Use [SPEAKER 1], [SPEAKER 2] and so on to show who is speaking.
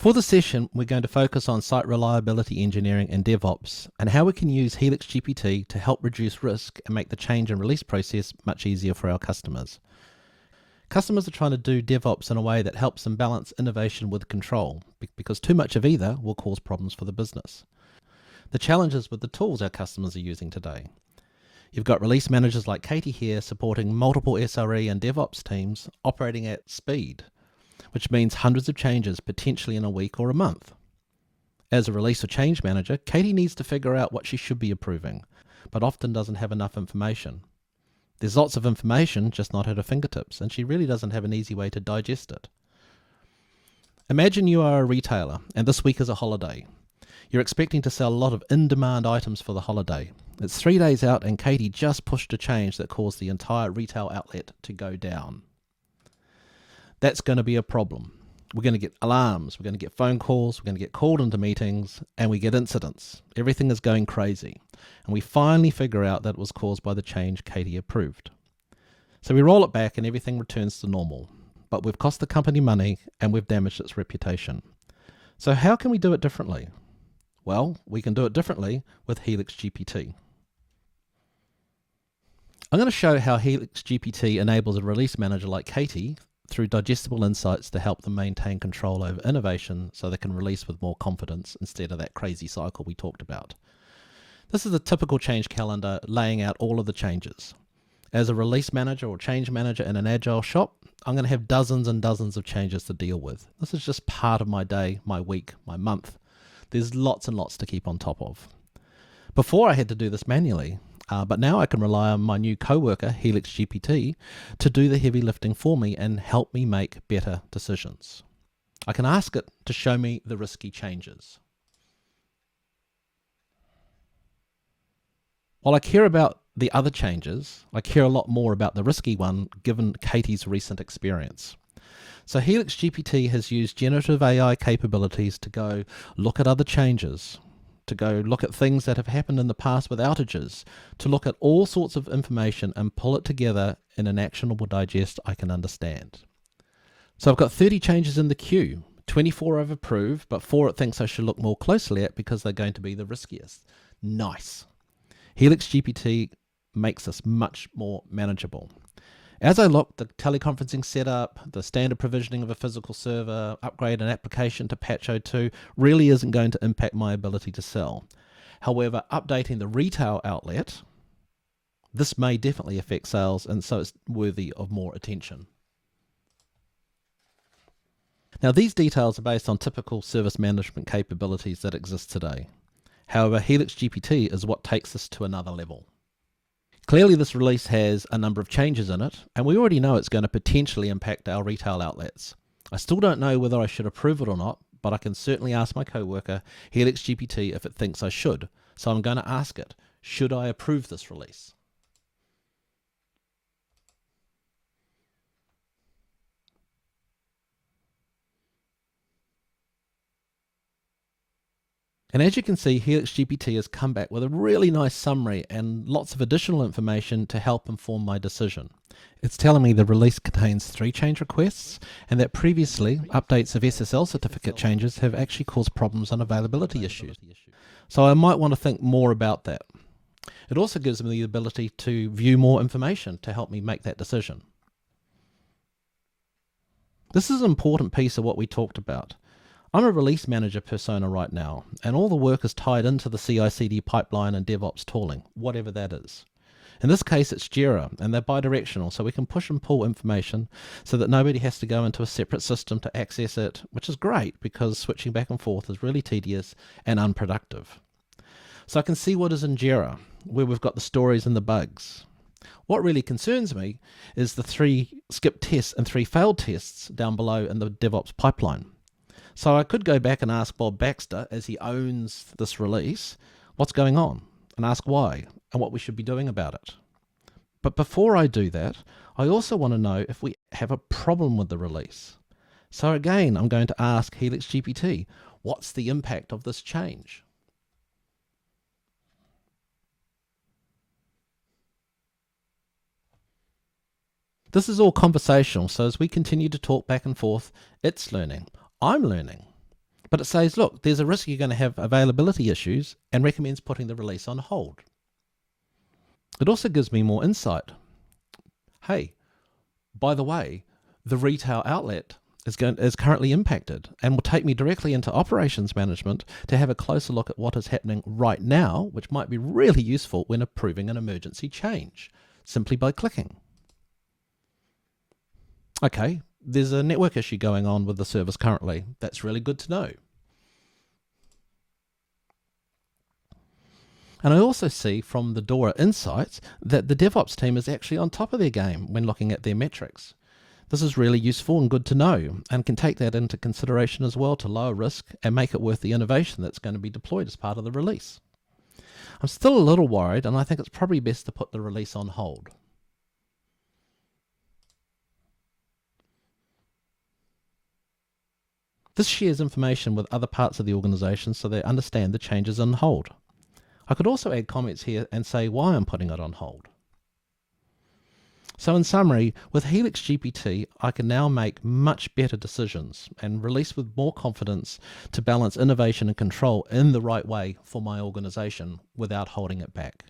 [SPEAKER 1] For the session, we're going to focus on site reliability engineering and DevOps and how we can use HelixGPT to help reduce risk and make the change and release process much easier for our customers. Customers are trying to do DevOps in a way that helps them balance innovation with control, because too much of either will cause problems for the business. The challenges with the tools our customers are using today. You've got release managers like Katie here supporting multiple SRE and DevOps teams operating at speed, which means hundreds of changes potentially in a week or a month. As a release or change manager, Katie needs to figure out what she should be approving, but often doesn't have enough information. There's lots of information, just not at her fingertips, and she really doesn't have an easy way to digest it. Imagine you are a retailer, and this week is a holiday. You're expecting to sell a lot of in-demand items for the holiday. It's 3 days out, and Katie just pushed a change that caused the entire retail outlet to go down. That's going to be a problem. We're going to get alarms, we're going to get phone calls, we're going to get called into meetings, and we get incidents. Everything is going crazy. And we finally figure out that it was caused by the change Katie approved. So we roll it back and everything returns to normal. But we've cost the company money and we've damaged its reputation. So how can we do it differently? Well, we can do it differently with HelixGPT. I'm going to show how HelixGPT enables a release manager like Katie through digestible insights to help them maintain control over innovation so they can release with more confidence instead of that crazy cycle we talked about. This is a typical change calendar laying out all of the changes. As a release manager or change manager in an agile shop, I'm going to have dozens and dozens of changes to deal with. This is just part of my day, my week, my month. There's lots and lots to keep on top of. Before I had to do this manually, but now I can rely on my new coworker, HelixGPT, to do the heavy lifting for me and help me make better decisions. I can ask it to show me the risky changes. While I care about the other changes, I care a lot more about the risky one given Katie's recent experience. So HelixGPT has used generative AI capabilities to go look at other changes, to go look at things that have happened in the past with outages, to look at all sorts of information and pull it together in an actionable digest I can understand. So I've got 30 changes in the queue, 24 I've approved, but 4 it thinks I should look more closely at because they're going to be the riskiest. Nice. HelixGPT makes this much more manageable. As I look, the teleconferencing setup, the standard provisioning of a physical server, upgrade an application to patch 02 really isn't going to impact my ability to sell. However, updating the retail outlet, this may definitely affect sales, and so it's worthy of more attention. Now, these details are based on typical service management capabilities that exist today. However, HelixGPT is what takes us to another level. Clearly, this release has a number of changes in it, and we already know it's going to potentially impact our retail outlets. I still don't know whether I should approve it or not, but I can certainly ask my coworker, HelixGPT, if it thinks I should. So I'm going to ask it, should I approve this release? And as you can see, HelixGPT has come back with a really nice summary and lots of additional information to help inform my decision. It's telling me the release contains 3 change requests and that previously updates of SSL certificate changes have actually caused problems and availability issues. So I might want to think more about that. It also gives me the ability to view more information to help me make that decision. This is an important piece of what we talked about. I'm a release manager persona right now, and all the work is tied into the CI/CD pipeline and DevOps tooling, whatever that is. In this case, it's Jira, and they're bidirectional, so we can push and pull information so that nobody has to go into a separate system to access it, which is great because switching back and forth is really tedious and unproductive. So I can see what is in Jira, where we've got the stories and the bugs. What really concerns me is the 3 skipped tests and 3 failed tests down below in the DevOps pipeline. So I could go back and ask Bob Baxter, as he owns this release, what's going on, and ask why, and what we should be doing about it. But before I do that, I also want to know if we have a problem with the release. So again, I'm going to ask HelixGPT, what's the impact of this change? This is all conversational, so as we continue to talk back and forth, it's learning. I'm learning. But it says, look, there's a risk you're going to have availability issues and recommends putting the release on hold. It also gives me more insight. Hey, by the way, the retail outlet is currently impacted and will take me directly into operations management to have a closer look at what is happening right now, which might be really useful when approving an emergency change, simply by clicking. Okay, there's a network issue going on with the service currently. That's really good to know. And I also see from the DORA insights that the DevOps team is actually on top of their game when looking at their metrics. This is really useful and good to know, and can take that into consideration as well to lower risk and make it worth the innovation that's going to be deployed as part of the release. I'm still a little worried, and I think it's probably best to put the release on hold. This shares information with other parts of the organization so they understand the changes on hold. I could also add comments here and say why I'm putting it on hold. So in summary, with HelixGPT, I can now make much better decisions and release with more confidence to balance innovation and control in the right way for my organization without holding it back.